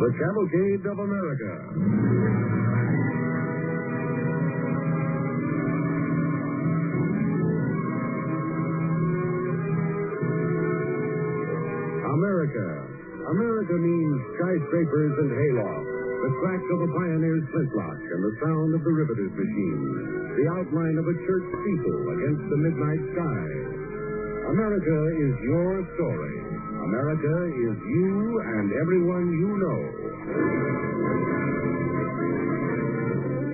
The Cavalcade of America. America means skyscrapers and haylofts, the crack of a pioneer's flintlock, and the sound of the riveter's machine, the outline of a church steeple against the midnight sky. America is your story. America is you and everyone you know.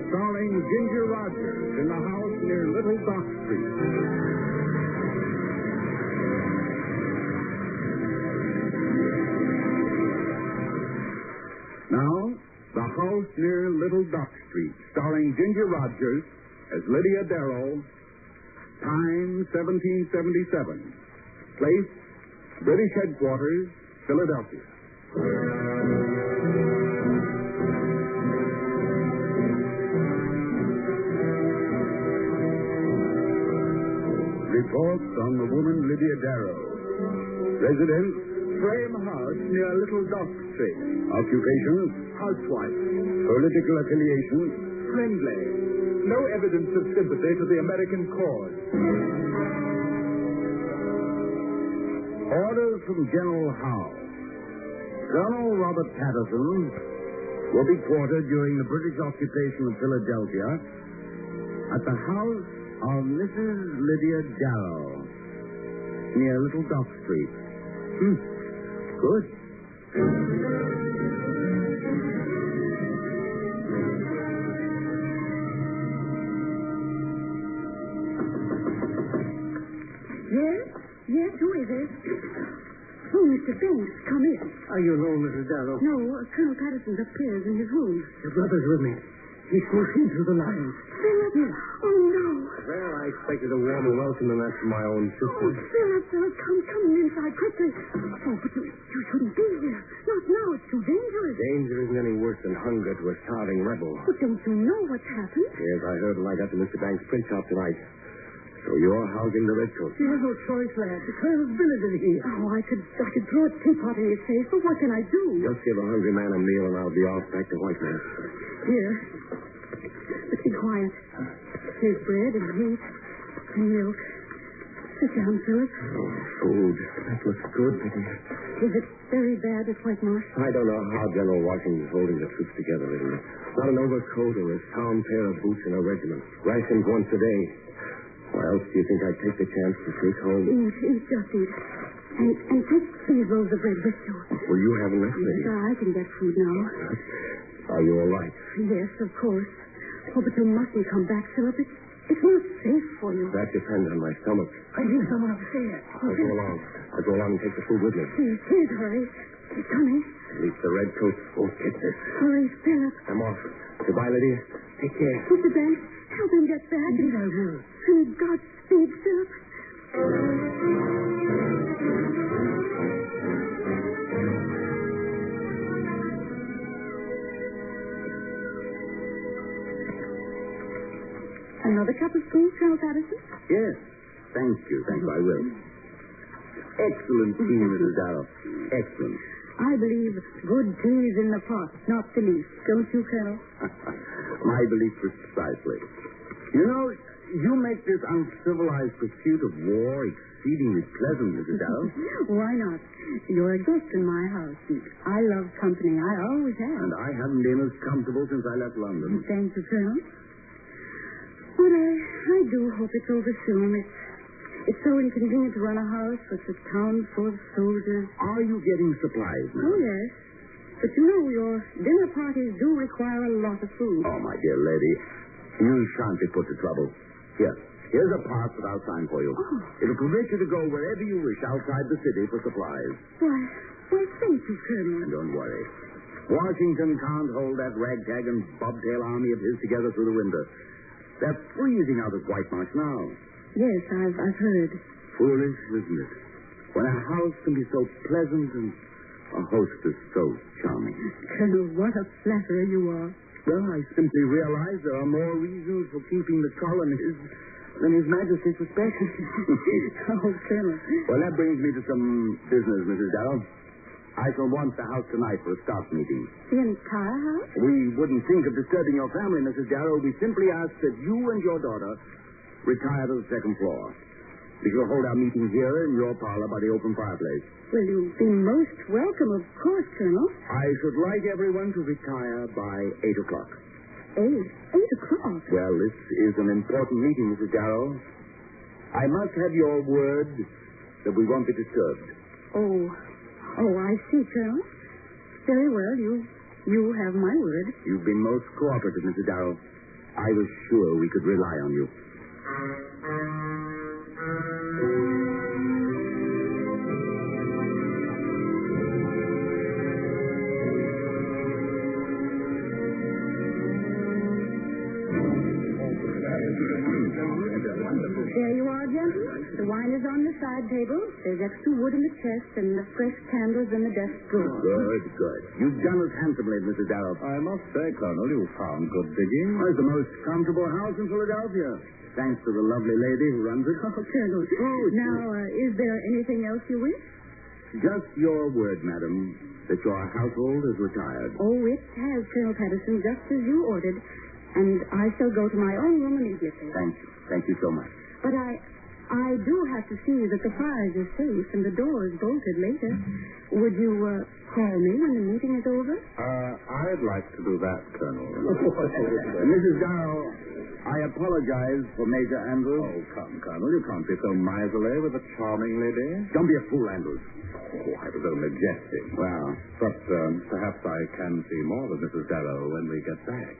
Starring Ginger Rogers in the house near Little Dock Street. Now, The House Near Little Dock Street, starring Ginger Rogers as Lydia Darrow. Time, 1777. Place, British Headquarters, Philadelphia. Reports on the woman Lydia Darrow. Residence, frame house near Little Dock Street. Occupation, housewife. Political affiliation, friendly. No evidence of sympathy to the American cause. Orders from General Howe. Colonel Robert Patterson will be quartered during the British occupation of Philadelphia at the house of Mrs. Lydia Darrow near Little Dock Street. Good. Yes, who is it? Oh, Mr. Banks, come in. Are you alone, Mrs. Darrow? No, Colonel Patterson's upstairs in his room. Your brother's with me. He's pushing through the lines. Philip! Yes. Oh, no. Well, I expected a warmer welcome than that from my own sister. Oh, Philip, come inside quickly. Oh, but you shouldn't be here. Not now. It's too dangerous. Danger isn't any worse than hunger to a starving rebel. But don't you know what's happened? Yes, I heard when I got to Mr. Banks' print shop tonight. So you're housing the redcoat. You have no choice, lad. The colonel's billet is here. Oh, I could throw a teapot in his face, but what can I do? Just give a hungry man a meal and I'll be off back to White Man. Here. But be quiet. Here's bread and meat and milk. Sit down, Philip. Oh, food. That looks good, Peggy. Is it very bad at White Marsh? I don't know how General Washington's holding the troops together, Lydia. Not an overcoat or a sound pair of boots in a regiment. Rations once a day. Why else do you think I'd take the chance to take home? Eat, just eat. And take 3 loaves of bread with you. Well, you haven't left, Yes, Lydia. I can get food now. Are you all right? Yes, of course. Oh, but you mustn't come back, Philip. It's not safe for you. That depends on my stomach. I hear someone upstairs. I'll go along. I'll go along and take the food with me. Please hurry. It's coming. At least the redcoats won't get this. Hurry, Philip. I'm off. Goodbye, Lydia. Take care. Mr. Banks, help him get back. Indeed, I will. And Godspeed, Philip. Another cup of tea, Colonel Patterson? Yes. Thank you. I will. Excellent tea, Mrs. Darrow. Excellent. I believe good tea is in the pot, not the least. Don't you, Colonel? My belief precisely. You know, you make this uncivilized pursuit of war exceedingly pleasant, Mrs. Darrow. Why not? You're a guest in my house. I love company. I always have. And I haven't been as comfortable since I left London. Thank you, Colonel. But I do hope it's over soon. It's so inconvenient to run a house with a town full of soldiers. Are you getting supplies now? Oh, yes. But you know, your dinner parties do require a lot of food. Oh, my dear lady, you shan't be put to trouble. Here's a pass that I'll sign for you. Oh. It'll permit you to go wherever you wish outside the city for supplies. Why, thank you, Colonel. And don't worry. Washington can't hold that ragtag and bobtail army of his together through the winter. They're freezing out at White Marsh now. Yes, I've heard. Foolish, isn't it? When a house can be so pleasant and a hostess so charming. Colonel, what a flatterer you are. Well, I simply realize there are more reasons for keeping the colonies than His Majesty suspects. Oh, Colonel. Well, that brings me to some business, Mrs. Darrow. I shall want the house tonight for a staff meeting. The entire house? We wouldn't think of disturbing your family, Mrs. Darrow. We simply ask that you and your daughter retire to the second floor. We shall hold our meeting here in your parlor by the open fireplace. Well, you'll be most welcome, of course, Colonel. I should like everyone to retire by 8 o'clock. 8 o'clock? Well, this is an important meeting, Mrs. Darrow. I must have your word that we won't be disturbed. Oh, I see, Colonel. Very well, you have my word. You've been most cooperative, Mrs. Darrow. I was sure we could rely on you. There you are, gentlemen. The wine is on the side table. There's extra wood in the chest and the fresh candles in the desk drawer. Good. You've done us handsomely, Mrs. Darrow. I must say, Colonel, you found good digging. Well, it's the most comfortable house in Philadelphia. Thanks to the lovely lady who runs it. Oh, Colonel. Now, is there anything else you wish? Just your word, madam, that your household is retired. Oh, it has, Colonel Patterson, just as you ordered. And I shall go to my own room immediately. Thank you. Thank you so much. But I do have to see that the fires are safe and the doors bolted later. Would you call me when the meeting is over? I'd like to do that, Colonel. Mrs. Darrow, I apologize for Major Andrews. Oh, come, Colonel. You can't be so miserly with a charming lady. Don't be a fool, Andrews. Oh, I was only jesting. Well, But perhaps I can see more of Mrs. Darrow when we get back.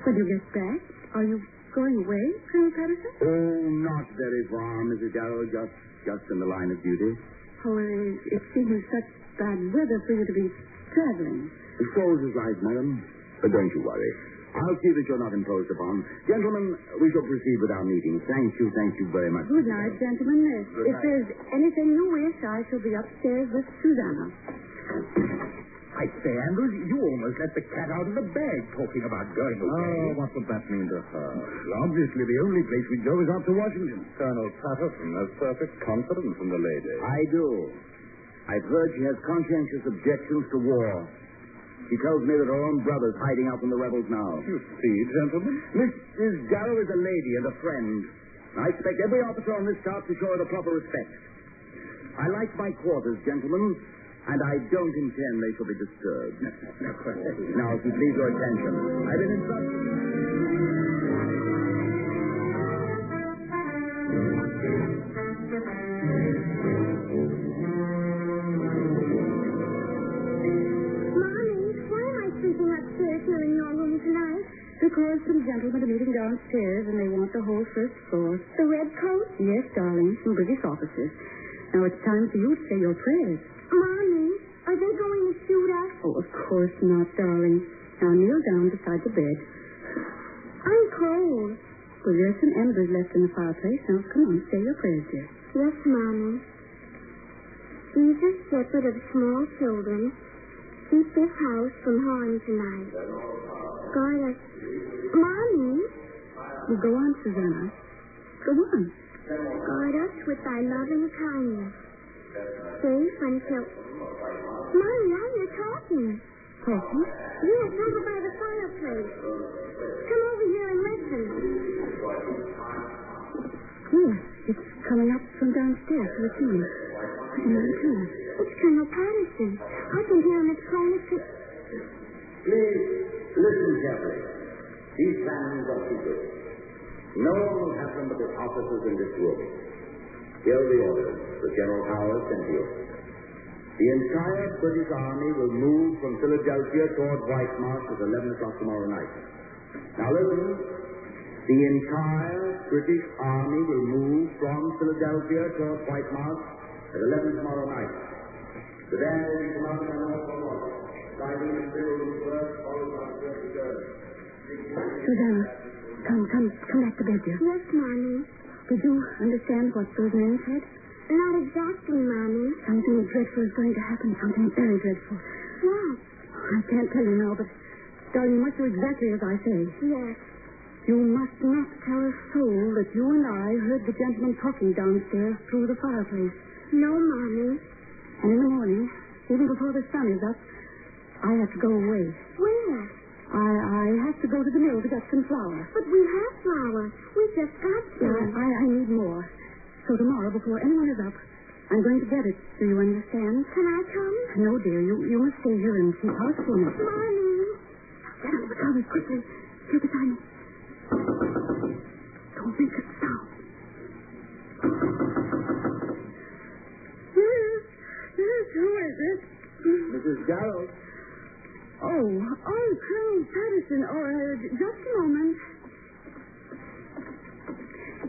When you get back, are you going away, Colonel Patterson? oh, not very far, Mrs. Darrow. Just in the line of duty. Oh, it seems such bad weather for you to be traveling. The soul's is right, madam. But don't you worry. I'll see that you're not imposed upon. Gentlemen, we shall proceed with our meeting. Thank you very much. Good night, gentlemen. If there's anything you wish, I shall be upstairs with Susanna. I say, Andrews, you almost let the cat out of the bag talking about going away. Oh, what would that mean to her? Obviously, the only place we go is out to Washington. Colonel Patterson has perfect confidence in the lady. I do. I've heard she has conscientious objections to war. She tells me that her own brother's hiding out from the rebels now. You see, gentlemen? Mrs. Darrow is a lady and a friend. I expect every officer on this staff to show her the proper respect. I like my quarters, gentlemen, and I don't intend they shall be disturbed. Now, if you please your attention, I've been instructed. Because some gentlemen are meeting downstairs and they want the whole first floor. The red coat? Yes, darling, some British officers. Now it's time for you to say your prayers. Mommy, are they going to shoot us? Oh, of course not, darling. Now kneel down beside the bed. I'm cold. Well, there's some embers left in the fireplace. Now, come on, say your prayers, dear. Yes, Mommy. Jesus, shepherd of small children, keep this house from harm tonight. Guard us. Mommy? Well, go on, Susanna. Go on. Guard us with thy loving kindness. Safe until... Mommy, now you're talking. Talking? Yes, over by the fireplace. Come over here and listen. Yes, it's coming up from downstairs to the team. It's Colonel Patterson. I can hear him exclaiming to... Please, listen carefully. These plans are secret. No one will have them but the officers in this room. Here are the orders that General Howard sent you. The entire British Army will move from Philadelphia toward White Marsh at 11 o'clock tomorrow night. Now listen. The entire British Army will move from Philadelphia toward White Marsh at 11 tomorrow night. The band will be commanded by North Carolina. Fighting in Philly first, followed by the third. Susanna, come back to bed, dear. Yes, Mommy. Did you understand what those men said? Not exactly, Mommy. Something dreadful is going to happen. Something very dreadful. What? I can't tell you now, but, darling, you must do exactly as I say. Yes. You must not tell a soul that you and I heard the gentleman talking downstairs through the fireplace. No, Mommy. And in the morning, even before the sun is up, I have to go away. Where? I have to go to the mill to get some flour. But we have flour. We just got some. I need more. So tomorrow, before anyone is up, I'm going to get it. Do you understand? Can I come? No, dear. You must stay here and keep house for me. Mommy. Get out of the car quickly. Take your time. Don't make a sound. Who is it? Mrs. Darrow. Oh, Colonel Patterson. Just a moment.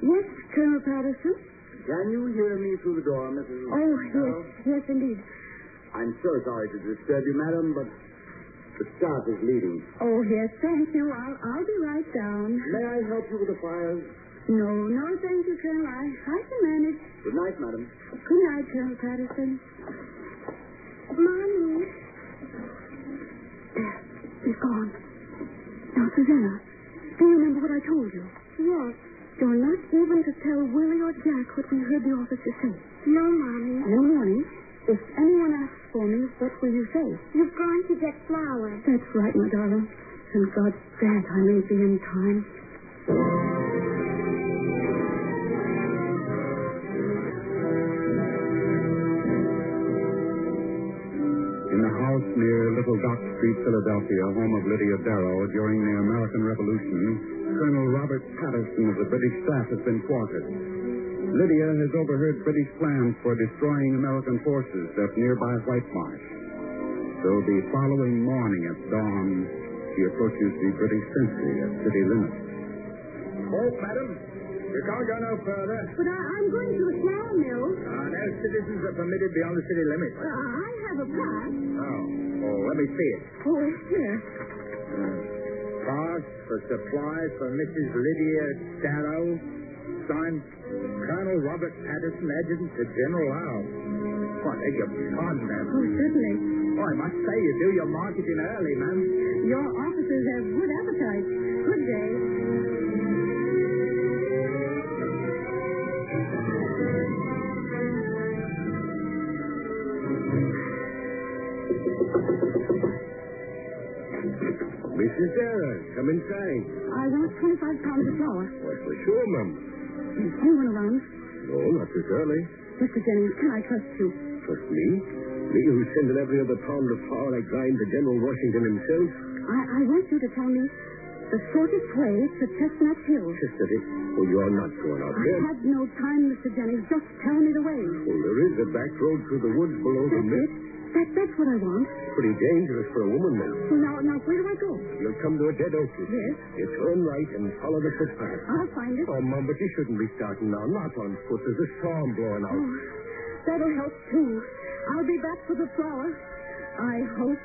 Yes, Colonel Patterson? Can you hear me through the door, Mrs. Oh, Darrow? yes, indeed. I'm so sorry to disturb you, madam, but the staff is leaving. Oh, yes, thank you. I'll be right down. May I help you with the fires? No, thank you, Colonel. I can manage. Good night, madam. Good night, Colonel Patterson. Mommy. There, he's gone. Now, Susanna, do you remember what I told you? Yes. You're not even to tell Willie or Jack what we heard the officer say. No, Mommy. In the morning, if anyone asks for me, what will you say? You've gone to get flour. That's right, my darling. And God grant I may be in time. In the house near Little Dock Street, Philadelphia, home of Lydia Darrow during the American Revolution, Colonel Robert Patterson of the British staff has been quartered. Lydia has overheard British plans for destroying American forces at nearby White Marsh. So the following morning at dawn, she approaches the British sentry at city limits. Oh, madam, you can't go no further. But I'm going to the flour mill. No citizens are permitted beyond the city limits. I have a pass. Oh, let me see it. Oh, here. Pass for supplies for Mrs. Lydia Darrow. Signed, Colonel Robert Patterson, Adjutant to General Howe. Oh, I beg your pardon, ma'am. Oh, certainly. Oh, I must say you do your marketing early, ma'am. Your officers have good appetite. Good day. Mrs. Darrow, come inside. I want 25 pounds of flour. Why, for sure, Mum. Is anyone around? No, not this early. Mr. Jennings, can I trust you? Trust me? Me who sending every other pound of flour like grind to General Washington himself? I want you to tell me the shortest way to Chestnut Hill. Sister, well, you're not going out I there. have no time, Mr. Jennings. Just tell me the way. Well, there is a back road through the woods below the That's mill. it. That's what I want. Pretty dangerous for a woman, then. So now where do I go? You'll come to a dead oak. Yes. You turn right and follow the footpath. I'll find it. Oh, Mum, but you shouldn't be starting now. Not on foot. There's a storm blowing out. Oh, that'll help, too. I'll be back for the flour. I hope.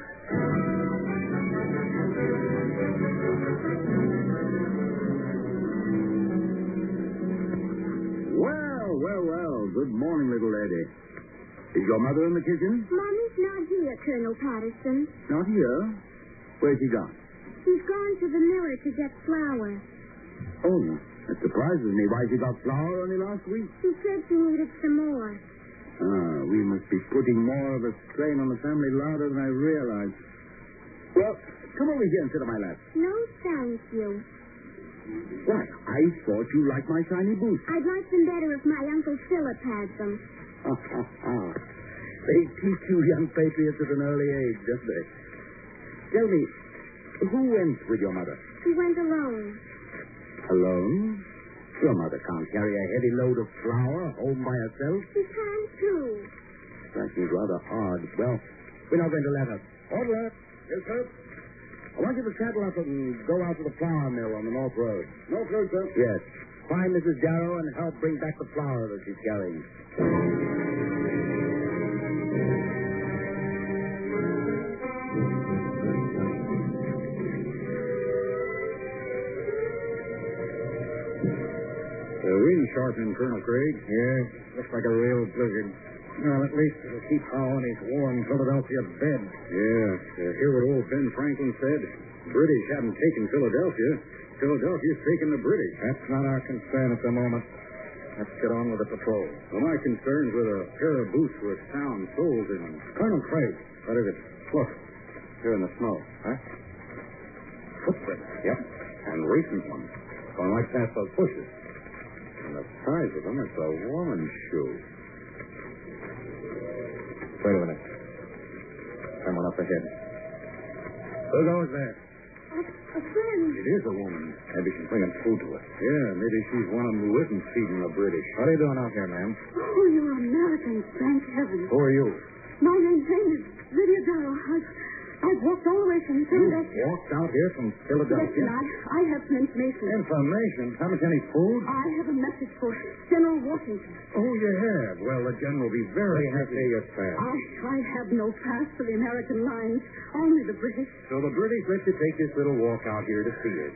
Well. Good morning, little lady. Is your mother in the kitchen? Mommy's not here, Colonel Patterson. Not here. Where's she gone? She's gone to the miller to get flour. Oh, that surprises me. Why, she got flour only last week? She said she needed some more. We must be putting more of a strain on the family larder than I realized. Well, come over here and sit on my lap. No, thank you. Why, I thought you liked my shiny boots. I'd like them better if my Uncle Philip had them. They teach you young patriots at an early age, don't they? Tell me, who went with your mother? She went alone. Alone? Your mother can't carry a heavy load of flour home by herself. She can, too. Strikes me rather hard. Well, we're not going to let her. Order. Yes, sir. I want you to saddle up and go out to the flour mill on the North Road. North Road, sir? Yes. Find Mrs. Darrow and help bring back the flour that she's carrying. The wind sharpening, Colonel Craig. Yes, looks like a real blizzard. Well, at least it'll keep Howe in his warm Philadelphia bed. Yeah. Hear what old Ben Franklin said? British haven't taken Philadelphia. Philadelphia's taken the British. That's not our concern at the moment. Let's get on with the patrol. Well, my concern's with a pair of boots with sound soles in them. Colonel Craig, What is it? Look. Here in the snow. Huh? Footprints. Yep. And recent ones. Going right past those bushes. And the size of them, it's a woman's shoe. Wait a minute. Someone up ahead. Who goes there? A friend. It is a woman. Maybe she's bringing food to us. Yeah, maybe she's one of them who isn't feeding the British. What are you doing out here, ma'am? Oh, you're Americans, thank heaven. Who are you? My name's Lydia Darrow. I've walked all the way from Philadelphia. Walked out here from Philadelphia? Yes, I have some information. Information? Haven't any food? I have a message for General Washington. Oh, you have? Well, the general will be very happy to your pass. I have no pass for the American lines, only the British. So the British let you take this little walk out here to see it.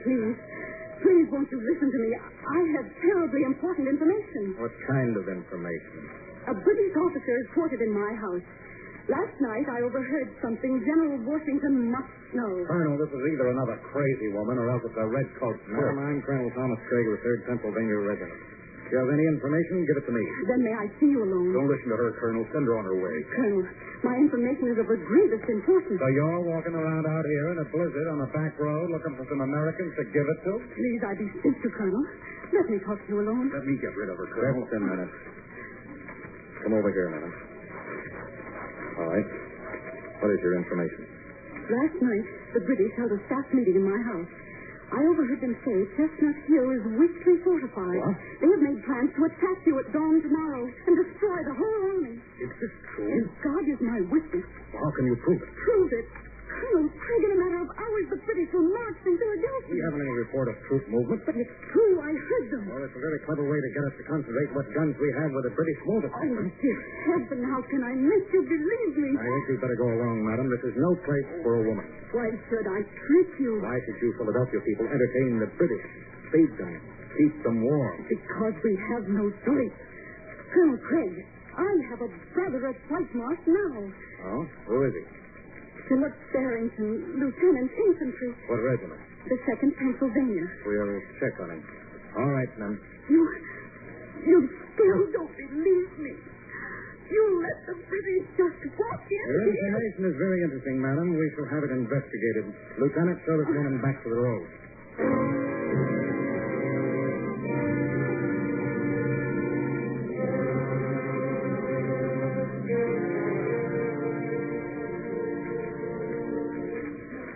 Please, won't you listen to me? I have terribly important information. What kind of information? A British officer is quartered in my house. Last night, I overheard something General Washington must know. Colonel, this is either another crazy woman or else it's a redcoat crook. I'm Colonel Thomas Craig of the 3rd Pennsylvania Regiment. If you have any information, give it to me. Then may I see you alone? Don't listen to her, Colonel. Send her on her way. Colonel, my information is of a grievous importance. So you're walking around out here in a blizzard on a back road looking for some Americans to give it to? Please, I beseech you, Colonel. Let me talk to you alone. Let me get rid of her, Colonel. 7 minutes. Come over here, madam. All right. What is your information? Last night, the British held a staff meeting in my house. I overheard them say Chestnut Hill is weakly fortified. What? They have made plans to attack you at dawn tomorrow and destroy the whole army. Is this true? And God is my witness. How can you prove it? Prove it. Colonel Craig, in a matter of hours, the British will march from Philadelphia. We haven't any report of troop movement. But it's true. I heard them. Well, it's a very clever way to get us to concentrate what guns we have where the British won't attack Oh, them. dear heaven, how can I make you believe me? I think you'd better go along, madam. This is no place for a woman. Why should I trick you? Why should you Philadelphia people entertain the British? Feed them. Keep them warm. Because we have no choice. Colonel Craig, I have a brother at White Marsh now. Oh? Who is he? Philip Barrington, Lieutenant Infantry. What regiment? The 2nd Pennsylvania. We'll check on him. All right, then. You still don't believe me. You let the British just walk in Your here. information is very interesting, madam. We shall have it investigated. Lieutenant, show this woman back to the road.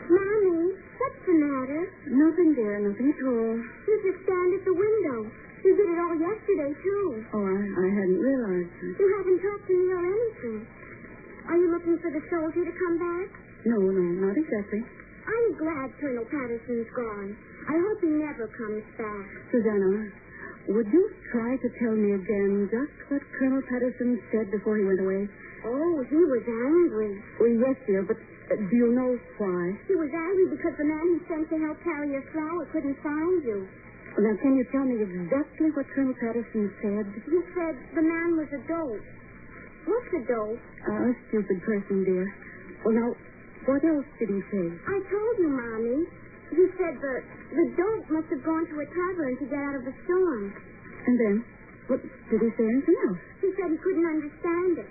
Mommy, what's the matter? Nothing, dear. Nothing at all. You just stand at the window. You did it all yesterday, too. Oh, I hadn't realized. You haven't talked to me or anything. Are you looking for the soldier to come back? No, not exactly. I'm glad Colonel Patterson's gone. I hope he never comes back. Susanna, would you try to tell me again just what Colonel Patterson said before he went away? Oh, he was angry. Oh, yes, dear, but do you know why? He was angry because the man he sent to help carry your flour couldn't find you. Now, can you tell me exactly what Colonel Patterson said? He said the man was a dope. What's a dope? A stupid person, dear. Well, now, what else did he say? I told you, Mommy. He said the dope must have gone to a tavern to get out of the storm. And then, what, did he say anything else? He said he couldn't understand it.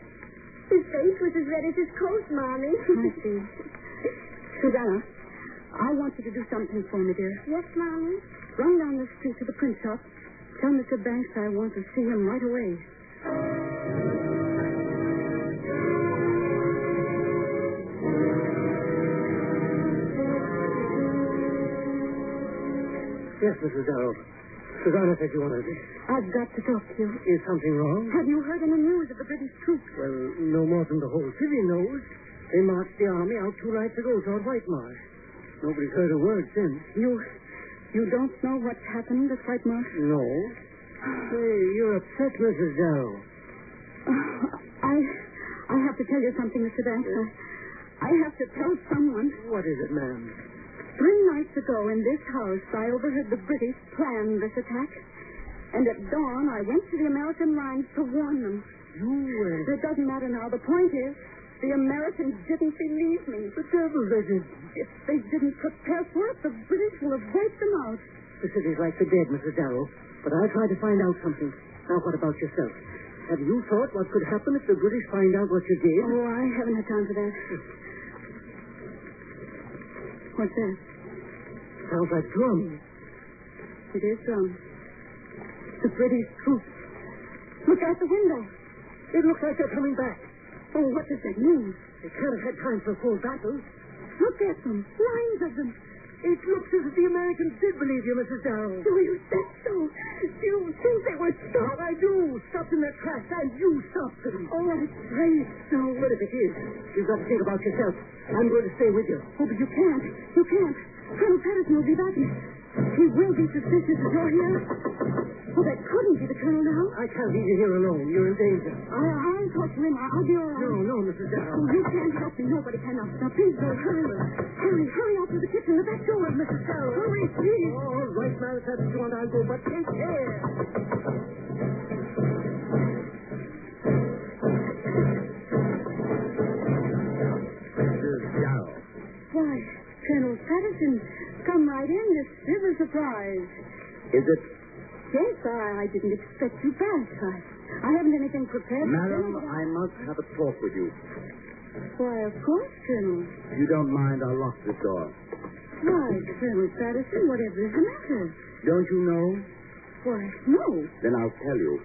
His face was as red as his coat, Mommy. I see. Susanna, I want you to do something for me, dear. Yes, Mommy? Run down the street to the print shop. Tell Mr. Banks I want to see him right away. Yes, Mrs. Darrow. Susanna said you wanted me. I've got to talk to you. Is something wrong? Have you heard any news of the British troops? Well, no more than the whole city knows. They marched the army out 2 nights ago toward White Marsh. Nobody's heard a word since. You don't know what's happened at White Marsh? No. Hey, you're upset, Mrs. Darrow. I have to tell you something, Mr. Banks. I have to tell someone. What is it, ma'am? 3 nights ago in this house, I overheard the British plan this attack. And at dawn, I went to the American lines to warn them. It doesn't matter now. The point is, the Americans didn't believe me. The devil they did. If they didn't prepare for it, the British will have wiped them out. The city's like the dead, Mrs. Darrow. But I'll try to find out something. Now, what about yourself? Have you thought what could happen if the British find out what you did? Oh, I haven't had time for that. What's that? Sounds like drums. It is drums. The British troops. Look out the window. It looks like they're coming back. Oh, what does that mean? They can't have had time for a full battle. Look at them. Lines of them. It looks as if the Americans did believe you, Mrs. Darrow. Do you think so? Do you think they were stopped? I do. Stopped in their tracks, and you stopped them. Oh, I'm afraid so. But if it is, you've got to think about yourself. I'm going to stay with you. Oh, but you can't. You can't. Colonel Patterson will be back. He will be suspicious if you're here. Oh, that couldn't be the Colonel now. I can't leave you here alone. You're in danger. I'll talk to him. I'll be all right. No, Mrs. Darrow. Oh, you can't help me. Nobody can. Now, please, go. Hurry out to the kitchen. The back door, Mrs. Darrow. Hurry, please. All right, ma'am. If that's what you want, I'll go. But take care. Mrs. Darrow. Why, Colonel Patterson, come right in. This is a surprise. Is it? Yes, I didn't expect you back. I haven't anything prepared. Madam, I must have a talk with you. Why, of course, Colonel. If you don't mind, I'll lock this door. Why, Colonel Patterson, whatever is the matter? Don't you know? Why, no. Then I'll tell you.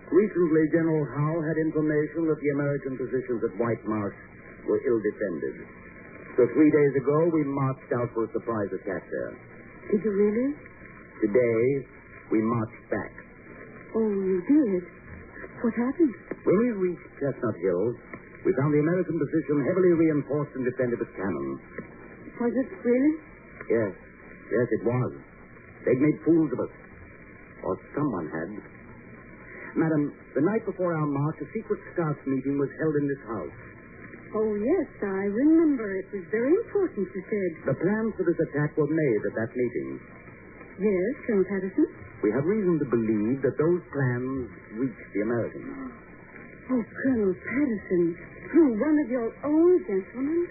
Recently, General Howe had information that the American positions at White Marsh were ill-defended. So 3 days ago, we marched out for a surprise attack there. Did you really? Today, we marched back. Oh, you did? What happened? When we reached Chestnut Hill, we found the American position heavily reinforced and defended with cannon. Was it really? Yes, it was. They'd made fools of us. Or someone had. Madam, the night before our march, a secret staff meeting was held in this house. Oh, yes, I remember. It was very important, you said. The plans for this attack were made at that meeting. Yes, Colonel Patterson? We have reason to believe that those plans reached the Americans. Oh, Colonel Patterson, through one of your own gentlemen?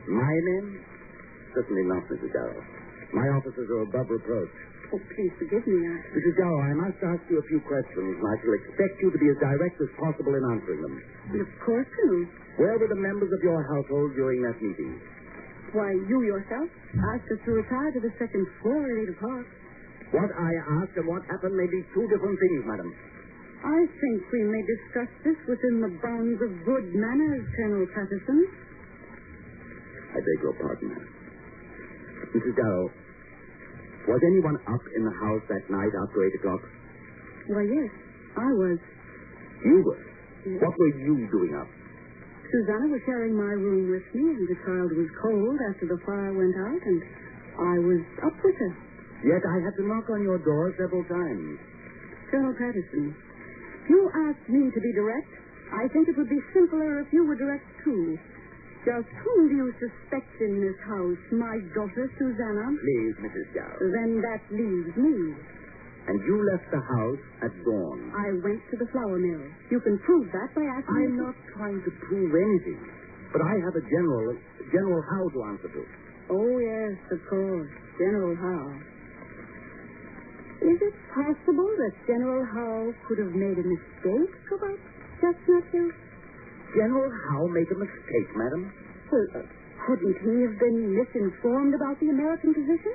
My men? Certainly not, Mrs. Darrow. My officers are above reproach. Oh, please forgive me. Mrs. Darrow, I must ask you a few questions, and I shall expect you to be as direct as possible in answering them. Of course, Colonel. Where were the members of your household during that meeting? Why, you yourself asked us to retire to the second floor at 8 o'clock. What I asked and what happened may be two different things, madam. I think we may discuss this within the bounds of good manners, Colonel Patterson. I beg your pardon, madam. Mrs. Darrow, was anyone up in the house that night after 8 o'clock? Why, yes, I was. You were? Yes. What were you doing up? Susanna was sharing my room with me, and the child was cold after the fire went out, and I was up with her. Yet I had to knock on your door several times. Colonel Patterson, you asked me to be direct. I think it would be simpler if you were direct, too. Just whom do you suspect in this house? My daughter, Susanna? Please, Mrs. Darrow. Then that leaves me. And you left the house at dawn. I went to the flour mill. You can prove that by asking I'm not trying to prove anything. But I have a General Howe to answer to. Oh, yes, of course. General Howe. Is it possible that General Howe could have made a mistake about Chestnut Hill? General Howe made a mistake, madam? Well, couldn't he have been misinformed about the American position?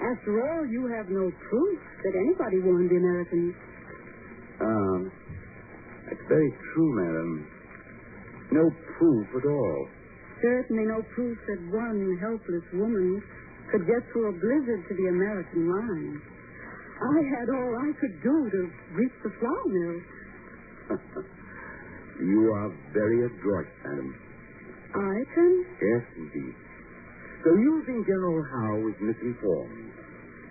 After all, you have no proof that anybody warned the Americans. That's very true, madam. No proof at all. Certainly no proof that one helpless woman could get through a blizzard to the American lines. I had all I could do to reach the flour mill. You are very adroit, madam. I can? Yes, indeed. So you think General Howe is misinformed?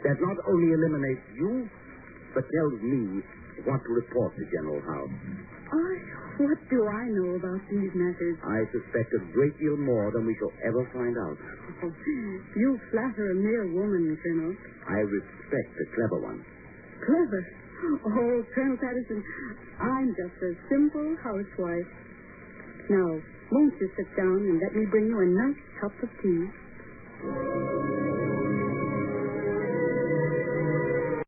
That not only eliminates you, but tells me what to report to General Howe. What do I know about these matters? I suspect a great deal more than we shall ever find out. Oh, you flatter a mere woman, Colonel. I respect a clever one. Clever? Oh, Colonel Patterson, I'm just a simple housewife. Now, won't you sit down and let me bring you a nice cup of tea?